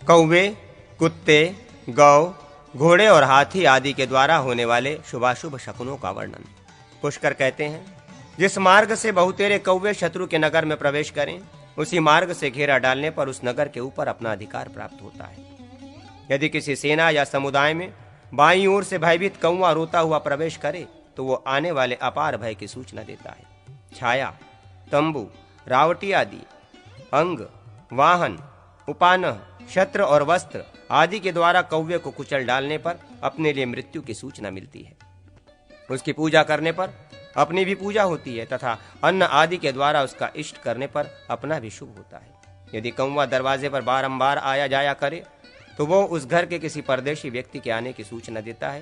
कौवे, कुत्ते, गौ, घोड़े और हाथी आदि के द्वारा होने वाले शुभाशुभ शकुनों का वर्णन। पुष्कर कहते हैं, जिस मार्ग से बहुतेरे कौवे शत्रु के नगर में प्रवेश करें, उसी मार्ग से घेरा डालने पर उस नगर के ऊपर अपना अधिकार प्राप्त होता है। यदि किसी सेना या समुदाय में बाईं ओर से भयभीत कौवा रोता हुआ प्रवेश करे तो वो आने वाले अपार भय की सूचना देता है। छाया, तंबू, रावटी आदि अंग, वाहन, उपानह, छत्र और वस्त्र आदि के द्वारा कौवे को कुचल डालने पर अपने लिए मृत्यु की सूचना मिलती है। उसकी पूजा करने पर अपनी भी पूजा होती है तथा अन्न आदि के द्वारा उसका इष्ट करने पर अपना भी शुभ होता है। यदि कौवा दरवाजे पर बारंबार आया जाया करे तो वो उस घर के किसी परदेशी व्यक्ति के आने की सूचना देता है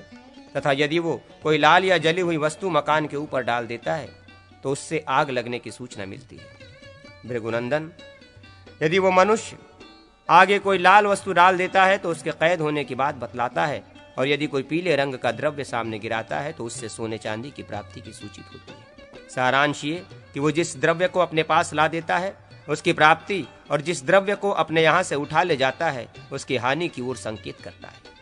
तथा यदि वो कोई लाल या जली हुई वस्तु मकान के ऊपर डाल देता है तो उससे आग लगने की सूचना मिलती है। भृगुनंदन, यदि वो मनुष्य आगे कोई लाल वस्तु डाल देता है तो उसके कैद होने की बात बतलाता है, और यदि कोई पीले रंग का द्रव्य सामने गिराता है तो उससे सोने चांदी की प्राप्ति की सूचित होती है। सारांश ये कि वो जिस द्रव्य को अपने पास ला देता है उसकी प्राप्ति, और जिस द्रव्य को अपने यहाँ से उठा ले जाता है उसकी हानि की ओर संकेत करता है।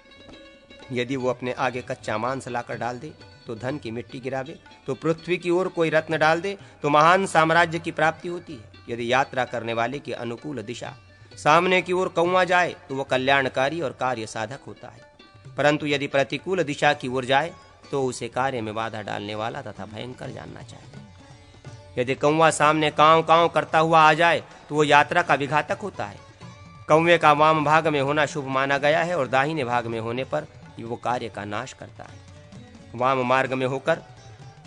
यदि वो अपने आगे कच्चा मांस लाकर डाल दे तो धन की मिट्टी गिरावे, तो पृथ्वी की ओर कोई रत्न डाल दे तो महान साम्राज्य की प्राप्ति होती है। यदि यात्रा करने वाले की अनुकूल दिशा सामने की ओर कौवा जाए तो वह कल्याणकारी और कार्य साधक होता है, परंतु यदि प्रतिकूल दिशा की ओर जाए तो उसे कार्य में बाधा डालने वाला तथा भयंकर जानना चाहिए। यदि कौवा सामने कांव कांव करता हुआ आ जाए तो वो यात्रा का विघातक होता है। कौवे का वाम भाग में होना शुभ माना गया है और दाहिने भाग में होने पर वो कार्य का नाश करता है। वाम मार्ग में होकर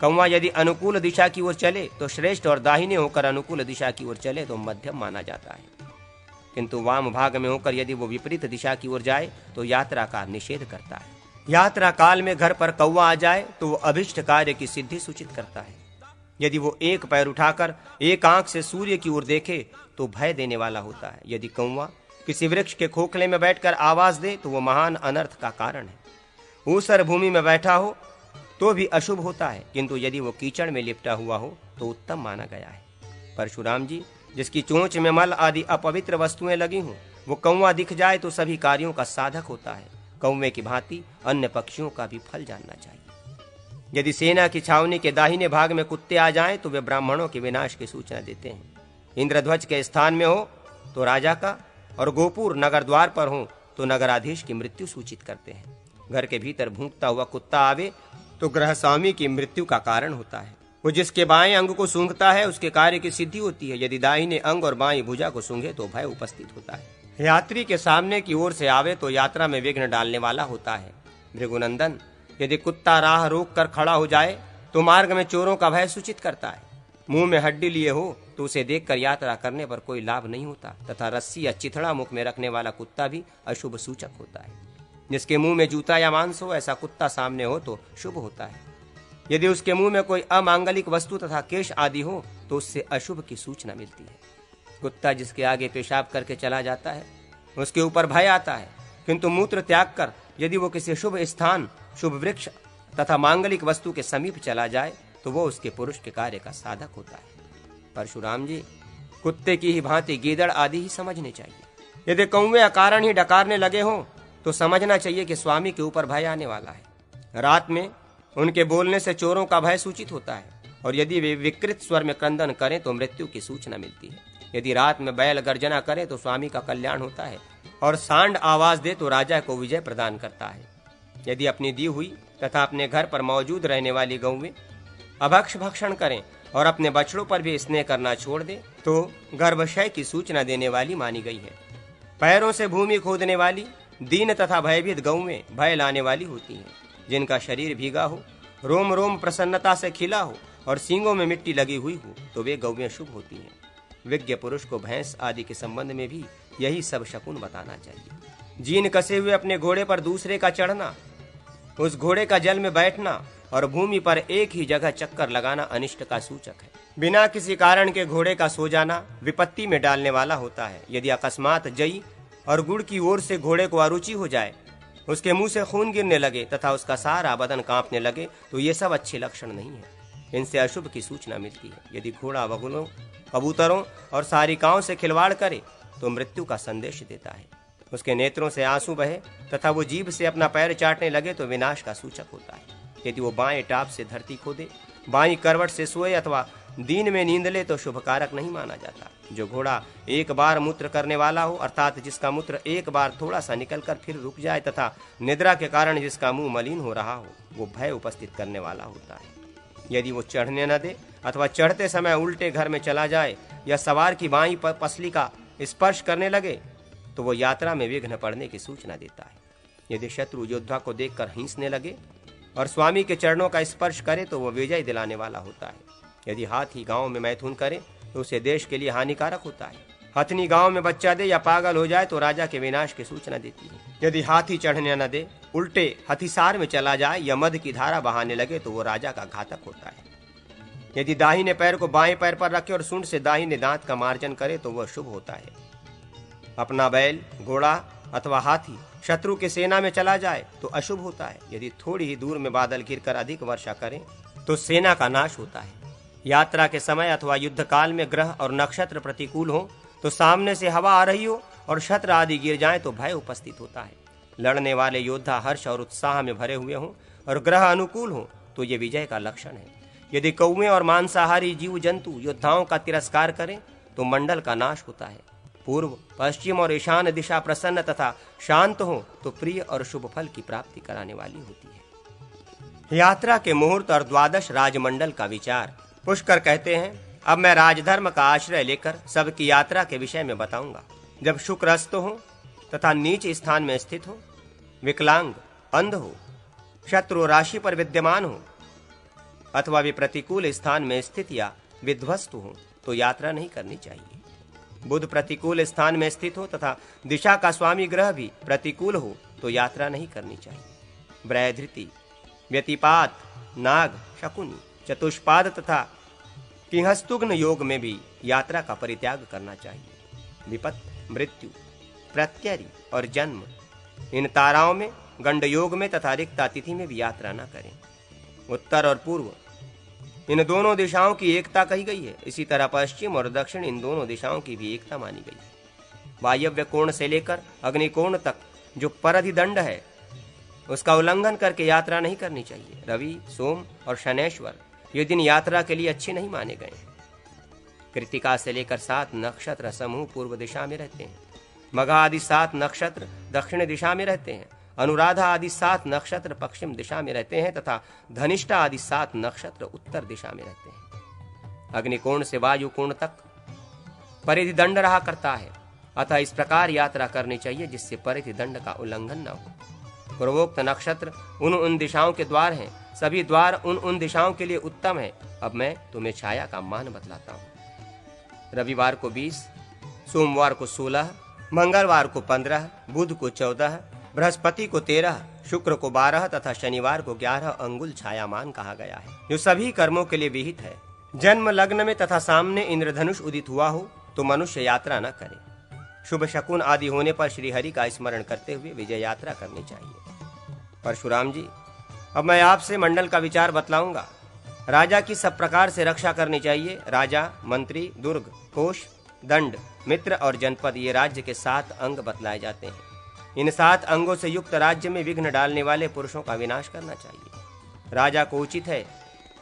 कौवा यदि अनुकूल दिशा की ओर चले तो श्रेष्ठ, और दाहिने होकर अनुकूल दिशा की ओर चले तो मध्यम माना जाता है। किंतु वाम भाग में होकर यदि वो विपरीत दिशा की ओर जाए तो यात्रा का निषेध करता है। यात्रा काल में घर पर कौवा आ जाए तो वो अभिष्ट कार्य की सिद्धि सूचित करता है। यदि वो एक पैर उठाकर एक आंख से सूर्य की ओर देखे तो भय देने वाला होता है। यदि कौवा किसी वृक्ष के खोखले में बैठकर आवाज दे तो वो महान अनर्थ का कारण है। ऊसर भूमि में बैठा हो तो भी अशुभ होता है, किंतु यदि वो कीचड़ में लिपटा हुआ हो तो उत्तम माना गया है। परशुराम जी, जिसकी चोंच में मल आदि अपवित्र वस्तुएं लगी हों, वो कौवा दिख जाए तो सभी कार्यों का साधक होता है। कौवे की भांति अन्य पक्षियों का भी फल जानना चाहिए। यदि सेना की छावनी के दाहिने भाग में कुत्ते आ जाएं तो वे ब्राह्मणों के विनाश की सूचना देते हैं। इंद्रध्वज के स्थान में हो तो राजा का, और गोपुर नगर द्वार पर हो तो नगराधीश की मृत्यु सूचित करते हैं। घर के भीतर भूंकता हुआ कुत्ता आवे तो ग्रह स्वामी की मृत्यु का कारण होता है। वो जिसके बाएं अंग को सूंघता है उसके कार्य की सिद्धि होती है। यदि दाहिने अंग और बाईं भुजा को सूंघे तो भय उपस्थित होता है। यात्री के सामने की ओर से आवे तो यात्रा में विघ्न डालने वाला होता है। भृगुनंदन, यदि कुत्ता राह रोक कर खड़ा हो जाए तो मार्ग में चोरों का भय सूचित करता है। मुंह में हड्डी लिए हो तो उसे देखकर यात्रा करने पर कोई लाभ नहीं होता, तथा रस्सी या चिथड़ा मुख में रखने वाला कुत्ता भी अशुभ सूचक होता है। जिसके मुंह में जूता या मांस हो ऐसा कुत्ता सामने हो तो शुभ होता है। यदि उसके मुंह में कोई अमांगलिक वस्तु तथा केश आदि हो तो उससे अशुभ की सूचना मिलती है। कुत्ता जिसके आगे पेशाब करके चला जाता है उसके ऊपर भय आता है, किंतु मूत्र त्याग कर यदि वो किसी शुभ स्थान, शुभ वृक्ष तथा मांगलिक वस्तु के समीप चला जाए तो वो उसके पुरुष के कार्य का साधक होता है। परशुराम जी, कुत्ते की ही भांति गीदड़ आदि ही समझने चाहिए। यदि कौवे अकारण ही डकारने लगे हों तो समझना चाहिए कि स्वामी के ऊपर भय आने वाला है। रात में उनके बोलने से चोरों का भय सूचित होता है, और यदि वे विकृत स्वर में क्रंदन करें तो मृत्यु की सूचना मिलती है। यदि रात में बैल गर्जना करे तो स्वामी का कल्याण होता है, और सांड आवाज दे तो राजा को विजय प्रदान करता है। यदि अपनी दी हुई तथा अपने घर पर मौजूद रहने वाली गौवें अभक्ष भक्षण करें और अपने बछड़ों पर भी स्नेह करना छोड़ दे तो गर्भाशय की सूचना देने वाली मानी गई है। पैरों से भूमि खोदने वाली दीन तथा भयभीत गौवें भय लाने वाली होती हैं। जिनका शरीर भीगा हो, रोम रोम प्रसन्नता से खिला हो और सींगों में मिट्टी लगी हुई हो तो वे गौवें शुभ होती हैं। विज्ञ पुरुष को भैंस आदि के संबंध में भी यही सब शकुन बताना चाहिए। जीन कसे हुए अपने घोड़े पर दूसरे का चढ़ना, उस घोड़े का जल में बैठना और भूमि पर एक ही जगह चक्कर लगाना अनिष्ट का सूचक है। बिना किसी कारण के घोड़े का सो जाना विपत्ति में डालने वाला होता है। यदि अकस्मात जई और गुड़ की ओर से घोड़े को अरुचि हो जाए, उसके मुंह से खून गिरने लगे तथा उसका सारा बदन कांपने लगे तो ये सब अच्छे लक्षण नहीं है। इनसे अशुभ की सूचना मिलती है। यदि घोड़ा बगुलों, कबूतरों और सारिकाओं से खिलवाड़ करे तो मृत्यु का संदेश देता है। उसके नेत्रों से आंसू बहे तथा वो जीभ से अपना पैर चाटने लगे तो विनाश का सूचक होता है। यदि वो बाएं टाप से धरती खोदे, बाईं करवट से सोए अथवा दिन में नींद ले तो शुभ कारक नहीं माना जाता। जो घोड़ा एक बार मूत्र करने वाला हो, अर्थात जिसका मूत्र एक बार थोड़ा सा निकलकर फिर रुक जाए तथा निद्रा के कारण जिसका मुंह मलिन हो रहा हो, वो भय उपस्थित करने वाला होता है। यदि वो चढ़ने न दे अथवा चढ़ते समय उल्टे घर में चला जाए या सवार की बाईं पसली का स्पर्श करने लगे तो वो यात्रा में विघ्न पड़ने की सूचना देता है। यदि शत्रु योद्धा को देखकर हिंसने लगे और स्वामी के चरणों का स्पर्श करे तो वो विजय दिलाने वाला होता है। यदि हाथी गांव में मैथुन करे तो उसे देश के लिए हानिकारक होता है। हथनी गांव में बच्चा दे या पागल हो जाए तो राजा के विनाश की सूचना देती है। यदि हाथी चढ़ने न दे, उल्टे हथिसार में चला जाए या मद की धारा बहाने लगे तो वो राजा का घातक होता है। यदि दाहिने पैर को बाएं पैर पर रखे और सूंड से दाहिने दांत का मार्जन करे तो वह शुभ होता है। अपना बैल, घोड़ा अथवा हाथी शत्रु के सेना में चला जाए तो अशुभ होता है। यदि थोड़ी ही दूर में बादल घिरकर अधिक वर्षा करें तो सेना का नाश होता है। यात्रा के समय अथवा युद्ध काल में ग्रह और नक्षत्र प्रतिकूल हो तो सामने से हवा आ रही हो और छत्र आदि गिर जाएं तो भय उपस्थित होता है। लड़ने वाले योद्धा हर्ष और उत्साह में भरे हुए हों और ग्रह अनुकूल हो तो ये विजय का लक्षण है। यदि कौवे और मांसाहारी जीव जंतु योद्धाओं का तिरस्कार करें तो मंडल का नाश होता है। पूर्व, पश्चिम और ईशान दिशा प्रसन्न तथा शांत हो तो प्रिय और शुभ फल की प्राप्ति कराने वाली होती है। यात्रा के मुहूर्त और द्वादश राजमंडल का विचार। पुष्कर कहते हैं, अब मैं राजधर्म का आश्रय लेकर सबकी यात्रा के विषय में बताऊंगा। जब शुक्र अस्त हो तथा नीच स्थान में स्थित हो, विकलांग, अंध हो, शत्रु राशि पर विद्यमान हो अथवा वे प्रतिकूल स्थान में स्थित या विध्वस्त हो तो यात्रा नहीं करनी चाहिए। बुध प्रतिकूल स्थान में स्थित हो तथा दिशा का स्वामी ग्रह भी प्रतिकूल हो तो यात्रा नहीं करनी चाहिए। ब्रहधृति, व्यतिपात, नाग, शकुनी, चतुष्पाद तथा किंहस्तुग्न योग में भी यात्रा का परित्याग करना चाहिए। विपत्ति, मृत्यु, प्रत्यरि और जन्म, इन ताराओं में, गंड योग में तथा रिक्ता तिथि में भी यात्रा न करें। उत्तर और पूर्व, इन दोनों दिशाओं की एकता कही गई है। इसी तरह पश्चिम और दक्षिण, इन दोनों दिशाओं की भी एकता मानी गई है। वायव्य कोण से लेकर अग्निकोण तक जो परधिदंड है उसका उल्लंघन करके यात्रा नहीं करनी चाहिए। रवि, सोम और शनैश्वर ये दिन यात्रा के लिए अच्छे नहीं माने गए। कृतिका से लेकर 7 नक्षत्र समूह पूर्व दिशा में रहते हैं। मघा आदि 7 नक्षत्र दक्षिण दिशा में रहते हैं। अनुराधा आदि 7 नक्षत्र पश्चिम दिशा में रहते हैं तथा धनिष्ठा आदि 7 नक्षत्र उत्तर दिशा में रहते हैं। अग्निकोण से वायु कोण तक परिधिदंड रहा करता है, अतः इस प्रकार यात्रा करनी चाहिए जिससे परिधिदंड का उल्लंघन न हो। पूर्वोक्त नक्षत्र उन दिशाओं के द्वार हैं। सभी द्वार उन दिशाओं के लिए उत्तम है। अब मैं तुम्हें छाया का मान बतलाता हूँ। रविवार को 20, सोमवार को 16, मंगलवार को 15, बुध को 14, बृहस्पति को 13, शुक्र को 12 तथा शनिवार को 11 अंगुल छायामान कहा गया है, जो सभी कर्मों के लिए विहित है। जन्म लग्न में तथा सामने इंद्रधनुष उदित हुआ हो तो मनुष्य यात्रा न करे। शुभ शकुन आदि होने पर श्री हरि का स्मरण करते हुए विजय यात्रा करनी चाहिए। परशुराम जी, अब मैं आपसे मंडल का विचार बतलाऊंगा। राजा की सब प्रकार से रक्षा करनी चाहिए। राजा, मंत्री, दुर्ग, कोष, दंड, मित्र और जनपद, ये राज्य के 7 अंग बतलाए जाते हैं। इन 7 अंगों से युक्त राज्य में विघ्न डालने वाले पुरुषों का विनाश करना चाहिए। राजा को उचित है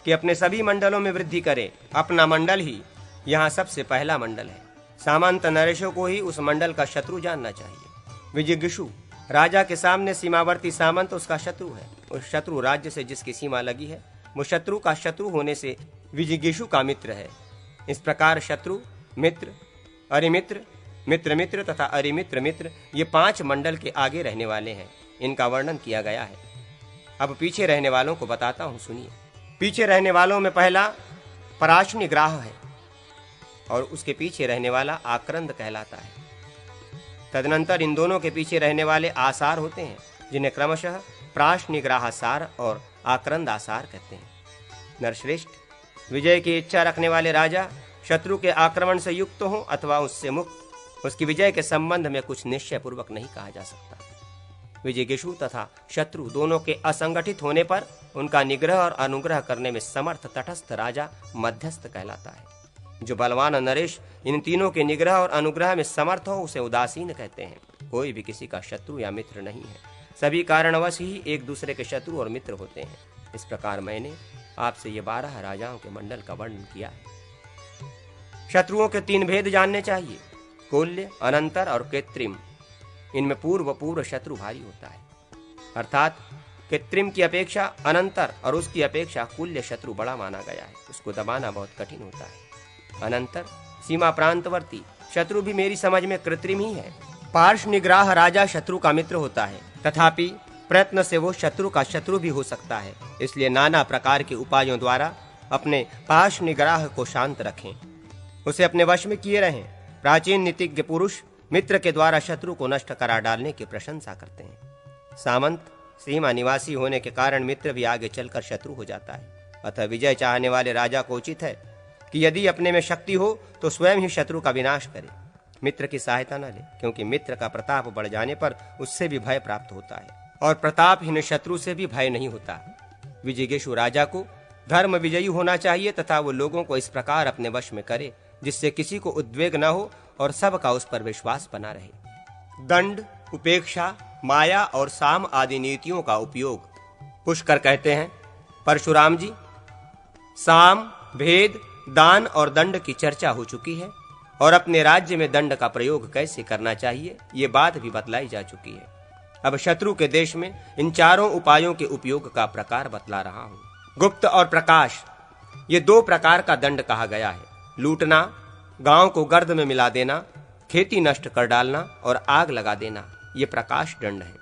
कि अपने सभी मंडलों में वृद्धि करे। अपना मंडल ही यहाँ सबसे पहला मंडल है। सामंत नरेशों को ही उस मंडल का शत्रु जानना चाहिए। विजिगीषु, राजा के सामने सीमावर्ती सामंत उसका शत्रु है। उस शत्रु राज्य से जिसकी सीमा लगी है वो शत्रु का शत्रु होने से विजिगीषु का मित्र है। इस प्रकार शत्रु, मित्र, अरिमित्र, मित्र मित्र तथा अरिमित्र मित्र, ये 5 मंडल के आगे रहने वाले हैं। इनका वर्णन किया गया है। अब पीछे रहने वालों को बताता हूँ, सुनिए। पीछे रहने वालों में पहला पराशनि ग्राह है और उसके पीछे रहने वाला आक्रंद कहलाता है। तदनंतर इन दोनों के पीछे रहने वाले आसार होते हैं, जिन्हें क्रमशः प्राशनिग्राहासार और आक्रंद आसार कहते हैं। नरश्रेष्ठ, विजय की इच्छा रखने वाले राजा शत्रु के आक्रमण से युक्त हो अथवा उससे मुक्त, उसकी विजय के संबंध में कुछ निश्चय पूर्वक नहीं कहा जा सकता। विजिगीषु तथा शत्रु दोनों के असंगठित होने पर उनका निग्रह और अनुग्रह करने में समर्थ तटस्थ राजा मध्यस्थ कहलाता है। जो बलवान नरेश इन तीनों के निग्रह और अनुग्रह में समर्थ हो उसे उदासीन कहते हैं। कोई भी किसी का शत्रु या मित्र नहीं है, सभी कारणवश ही एक दूसरे के शत्रु और मित्र होते हैं। इस प्रकार मैंने आपसे ये 12 राजाओं के मंडल का वर्णन किया है। शत्रुओं के 3 भेद जानने चाहिए, कुल्य, अनंतर और कृत्रिम। इनमें पूर्व शत्रु भारी होता है, अर्थात कृत्रिम की अपेक्षा अनंतर और उसकी अपेक्षा कुल्य शत्रु बड़ा माना गया है, उसको दबाना बहुत कठिन होता है। अनंतर सीमा प्रांतवर्ती शत्रु भी मेरी समझ में कृत्रिम ही है। पार्श्व निग्राह राजा शत्रु का मित्र होता है, तथापि प्रयत्न से वो शत्रु का शत्रु भी हो सकता है। इसलिए नाना प्रकार के उपायों द्वारा अपने पार्श्व निग्राह को शांत रखें, उसे अपने वश में किए रहें। प्राचीन नीतिज्ञ पुरुष मित्र के द्वारा शत्रु को नष्ट करा डालने की प्रशंसा करते हैं। सामंत सीमा निवासी होने के कारण मित्र भी आगे चलकर शत्रु हो जाता है। अतः विजय चाहने वाले राजा को उचित है कि यदि अपने में शक्ति हो तो स्वयं ही शत्रु का विनाश करे, मित्र की सहायता न ले, क्योंकि मित्र का प्रताप बढ़ जाने पर उससे भी भय प्राप्त होता है और प्रतापहीन शत्रु से भी भय नहीं होता। विजिगीषु राजा को धर्म विजयी होना चाहिए तथा वो लोगों को इस प्रकार अपने वश में करे जिससे किसी को उद्वेग न हो और सबका उस पर विश्वास बना रहे। दंड, उपेक्षा, माया और साम आदि नीतियों का उपयोग। पुष्कर कहते हैं, परशुराम जी, साम, भेद, दान और दंड की चर्चा हो चुकी है और अपने राज्य में दंड का प्रयोग कैसे करना चाहिए ये बात भी बतलाई जा चुकी है। अब शत्रु के देश में इन चारों उपायों के उपयोग का प्रकार बतला रहा हूं। गुप्त और प्रकाश, ये 2 प्रकार का दंड कहा गया है। लूटना, गांव को गर्द में मिला देना, खेती नष्ट कर डालना और आग लगा देना, ये प्रकाश दंड है।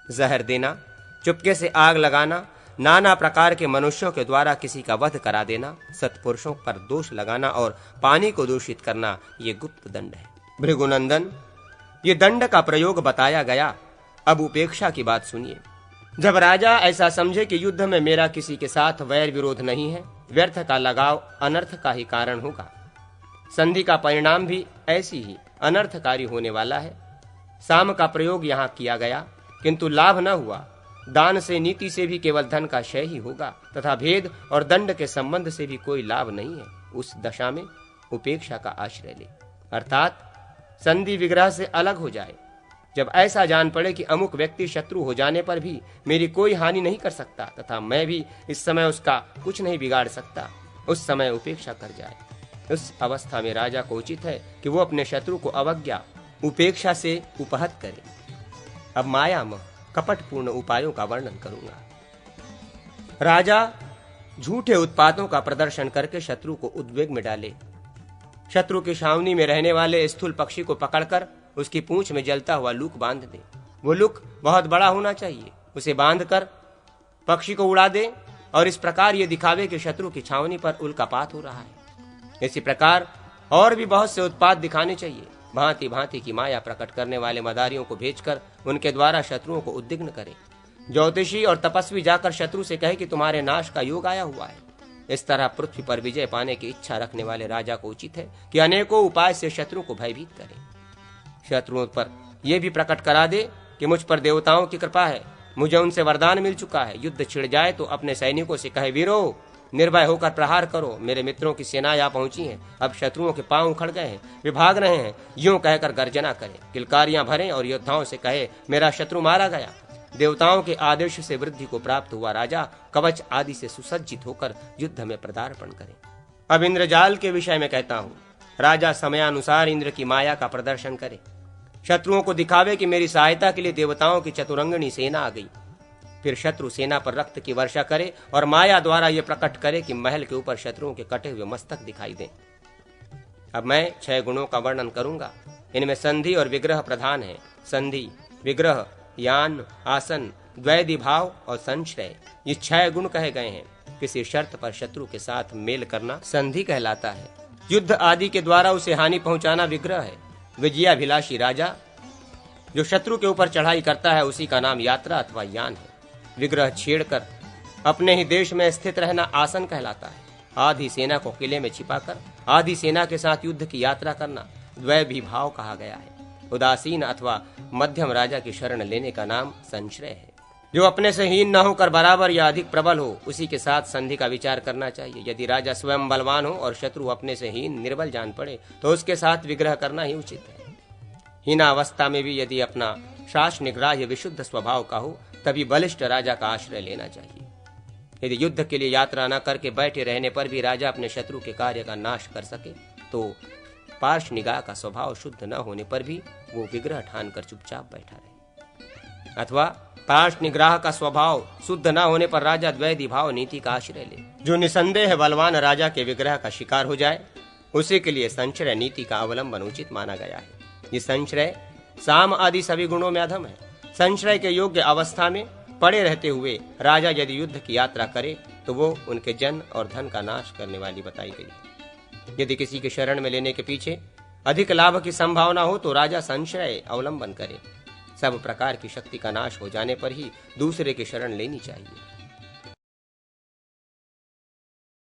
जहर देना, चुपके से आग लगाना, नाना प्रकार के मनुष्यों के द्वारा किसी का वध करा देना, सत्पुरुषों पर दोष लगाना और पानी को दूषित करना, ये गुप्त दंड है। भृगुनंदन, ये दंड का प्रयोग बताया गया। अब उपेक्षा की बात सुनिए। जब राजा ऐसा समझे कि युद्ध में मेरा किसी के साथ वैर विरोध नहीं है, व्यर्थ का लगाव अनर्थ का ही कारण होगा, संधि का परिणाम भी ऐसी ही अनर्थकारी होने वाला है। साम का प्रयोग यहाँ किया गया किंतु लाभ न हुआ। दान से, नीति से भी केवल धन का क्षय ही होगा तथा भेद और दंड के संबंध से भी कोई लाभ नहीं है। उस दशा में उपेक्षा का आश्रय ले, अर्थात संधि विग्रह से अलग हो जाए। जब ऐसा जान पड़े कि अमुक व्यक्ति शत्रु हो जाने पर भी मेरी कोई हानि नहीं कर सकता तथा मैं भी इस समय उसका कुछ नहीं बिगाड़ सकता, उस समय उपेक्षा कर जाए। उस अवस्था में राजा को उचित है कि वो अपने शत्रु को अवज्ञा, उपेक्षा से उपहत करे। अब मायामय कपटपूर्ण उपायों का वर्णन करूंगा। राजा झूठे उत्पातों का प्रदर्शन करके शत्रु को उद्वेग में डाले। शत्रु की छावनी में रहने वाले स्थूल पक्षी को पकड़कर उसकी पूंछ में जलता हुआ लूक बांध दे। वो लूक बहुत बड़ा होना चाहिए। उसे बांधकर पक्षी को उड़ा दे और इस प्रकार ये दिखावे कि शत्रु की छावनी पर उल्कापात हो रहा है। इसी प्रकार और भी बहुत से उत्पात दिखाने चाहिए। भांति भांति की माया प्रकट करने वाले मदारियों को भेजकर उनके द्वारा शत्रुओं को उद्विग्न करे। ज्योतिषी और तपस्वी जाकर शत्रु से कहे कि तुम्हारे नाश का योग आया हुआ है। इस तरह पृथ्वी पर विजय पाने की इच्छा रखने वाले राजा को उचित है कि अनेकों उपाय से शत्रु को भयभीत करे। शत्रुओं पर यह भी प्रकट करा दे कि मुझ पर देवताओं की कृपा है, मुझे उनसे वरदान मिल चुका है। युद्ध छिड़ जाए तो अपने सैनिकों से कहे, वीरों निर्भय होकर प्रहार करो, मेरे मित्रों की सेना यहाँ पहुंची है, अब शत्रुओं के पांव उखड़ गए हैं, वे भाग रहे हैं। यूं कहकर गर्जना करे, किलकारियां भरें और योद्धाओं से कहे, मेरा शत्रु मारा गया। देवताओं के आदेश से वृद्धि को प्राप्त हुआ राजा कवच आदि से सुसज्जित होकर युद्ध में पदार्पण करे। अब इंद्रजाल के विषय में कहता हूँ। राजा समयानुसार इंद्र की माया का प्रदर्शन करे, शत्रुओं को दिखावे कि मेरी सहायता के लिए देवताओं की चतुरंगनी सेना आ गई। फिर शत्रु सेना पर रक्त की वर्षा करे और माया द्वारा यह प्रकट करे कि महल के ऊपर शत्रुओं के कटे हुए मस्तक दिखाई दें। अब मैं 6 गुणों का वर्णन करूंगा। इनमें संधि और विग्रह प्रधान है। संधि, विग्रह, यान, आसन, द्वैधि भाव और संश्रय, ये 6 गुण कहे गए हैं। किसी शर्त पर शत्रु के साथ मेल करना संधि कहलाता है। युद्ध आदि के द्वारा उसे हानि पहुंचाना विग्रह है। विजयाभिलाषी राजा जो शत्रु के ऊपर चढ़ाई करता है उसी का नाम यात्रा अथवा यान है। विग्रह छेड़कर अपने ही देश में स्थित रहना आसन कहलाता है। आधी सेना को किले में छिपाकर आधी सेना के साथ युद्ध की यात्रा करना द्वैभी भाव कहा गया है। उदासीन अथवा मध्यम राजा की शरण लेने का नाम संश्रय है। जो अपने से हीन न होकर बराबर या अधिक प्रबल हो उसी के साथ संधि का विचार करना चाहिए। यदि राजा स्वयं बलवान हो और शत्रु अपने से हीन निर्बल जान पड़े तो उसके साथ विग्रह करना ही उचित है। हीनावस्था में भी यदि अपना शास निग्राह्य विशुद्ध स्वभाव का हो तभी बलिष्ठ राजा का आश्रय लेना चाहिए। यदि युद्ध के लिए यात्रा न करके बैठे रहने पर भी राजा अपने शत्रु के कार्य का नाश कर सके तो पार्श्व निगाह का स्वभाव शुद्ध न होने पर भी वो विग्रह ठान कर चुपचाप बैठा रहे। अथवा पार्श्व निग्रह का स्वभाव शुद्ध न होने पर राजा द्वैधी भाव नीति का आश्रय ले। जो निसंदेह बलवान राजा के विग्रह का शिकार हो जाए उसी के लिए संश्रय नीति का अवलंबन उचित माना गया है। ये संश्रय साम आदि सभी गुणों में अधम है। संश्रय के योग्य अवस्था में पड़े रहते हुए राजा यदि युद्ध की यात्रा करे तो वो उनके जन और धन का नाश करने वाली बताई गई है। यदि किसी के शरण में लेने के पीछे अधिक लाभ की संभावना हो तो राजा संश्रय अवलंबन करे। सब प्रकार की शक्ति का नाश हो जाने पर ही दूसरे की शरण लेनी चाहिए।